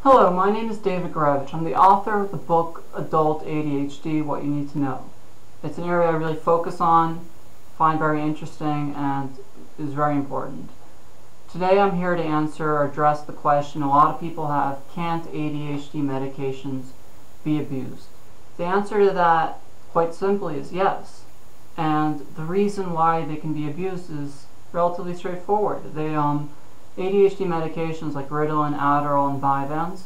Hello, my name is David Gravich. I'm the author of the book Adult ADHD, What You Need to Know. It's an area I really focus on, find very interesting, and is very important. Today I'm here to answer or address the question a lot of people have: can't ADHD medications be abused? The answer to that, quite simply, is yes. And the reason why they can be abused is relatively straightforward. ADHD medications like Ritalin, Adderall, and Vyvanse,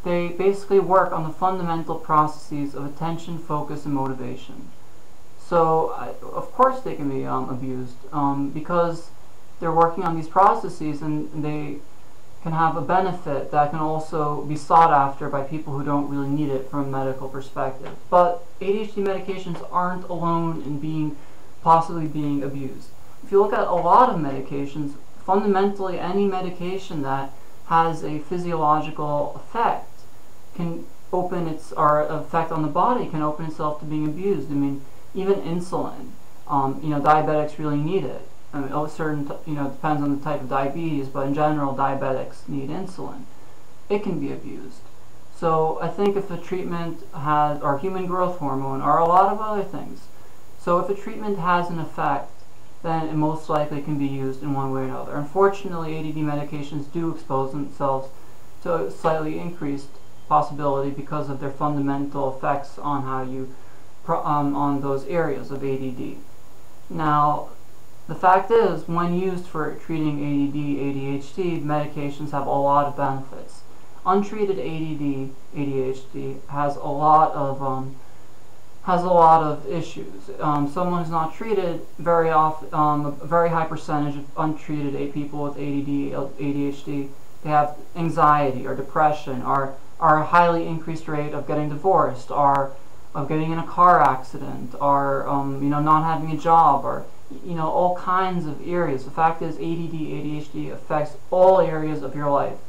they basically work on the fundamental processes of attention, focus, and motivation. So, of course they can be abused because they're working on these processes, and they can have a benefit that can also be sought after by people who don't really need it from a medical perspective. But ADHD medications aren't alone in possibly being abused. If you look at a lot of medications, fundamentally any medication that has a physiological effect can open or effect on the body can open itself to being abused. I mean, even insulin, diabetics really need it. I mean, depends on the type of diabetes, but in general, diabetics need insulin. It can be abused. So I think if a treatment has, or human growth hormone, or a lot of other things, so if a treatment has an effect, then it most likely can be used in one way or another. Unfortunately, ADD medications do expose themselves to a slightly increased possibility because of their fundamental effects on on those areas of ADD. Now, the fact is, when used for treating ADD, ADHD, medications have a lot of benefits. Untreated ADD, ADHD has a lot of issues. Someone who's not treated very often, a very high percentage of untreated people with ADD, ADHD, they have anxiety or depression, or a highly increased rate of getting divorced, or of getting in a car accident, or not having a job, or all kinds of areas. The fact is, ADD, ADHD affects all areas of your life,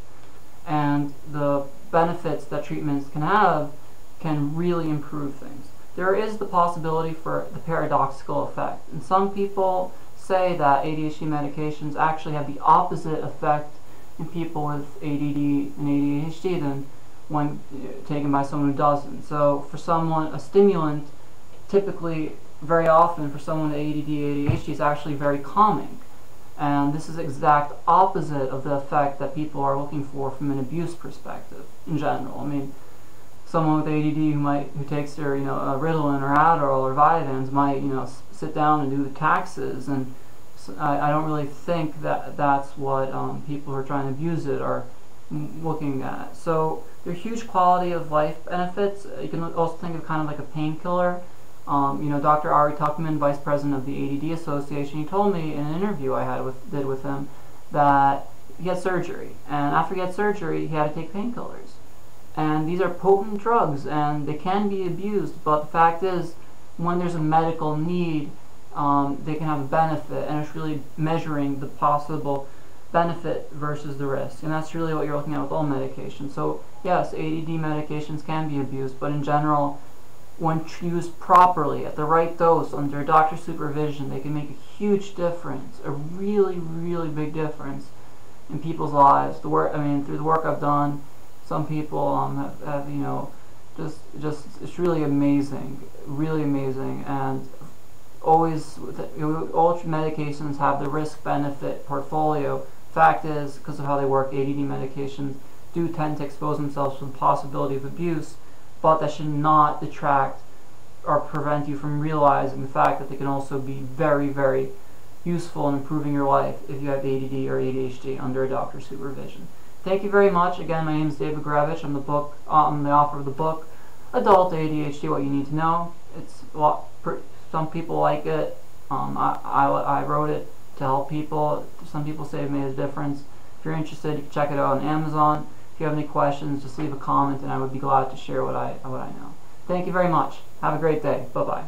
and the benefits that treatments can have can really improve things. There is the possibility for the paradoxical effect, and some people say that ADHD medications actually have the opposite effect in people with ADD and ADHD than when taken by someone who doesn't. So for someone, a stimulant, typically, very often for someone with ADD, ADHD, is actually very calming. And this is the exact opposite of the effect that people are looking for from an abuse perspective in general. I mean, someone with ADD who takes their Ritalin or Adderall or Vyvanse might sit down and do the taxes, and I don't really think that that's what people who are trying to abuse it are looking at. So there are huge quality of life benefits. You can also think of kind of like a painkiller. Dr. Ari Tuckman, vice president of the ADD Association, he told me in an interview I did with him that he had surgery, and after he had surgery he had to take painkillers. And these are potent drugs, and they can be abused, but the fact is, when there's a medical need, they can have a benefit, and it's really measuring the possible benefit versus the risk. And that's really what you're looking at with all medications. So yes, ADD medications can be abused, but in general, when used properly, at the right dose, under doctor supervision, they can make a huge difference, a really, really big difference in people's lives. Through the work I've done, some people have it's really amazing, and always all medications have the risk-benefit portfolio. Fact is, because of how they work, ADD medications do tend to expose themselves to the possibility of abuse, but that should not detract or prevent you from realizing the fact that they can also be very, very useful in improving your life if you have ADD or ADHD under a doctor's supervision. Thank you very much. Again, my name is David Gravich. I'm the author of the book Adult ADHD, What You Need to Know. Some people like it. I wrote it to help people. Some people say it made a difference. If you're interested, you can check it out on Amazon. If you have any questions, just leave a comment, and I would be glad to share what I know. Thank you very much. Have a great day. Bye-bye.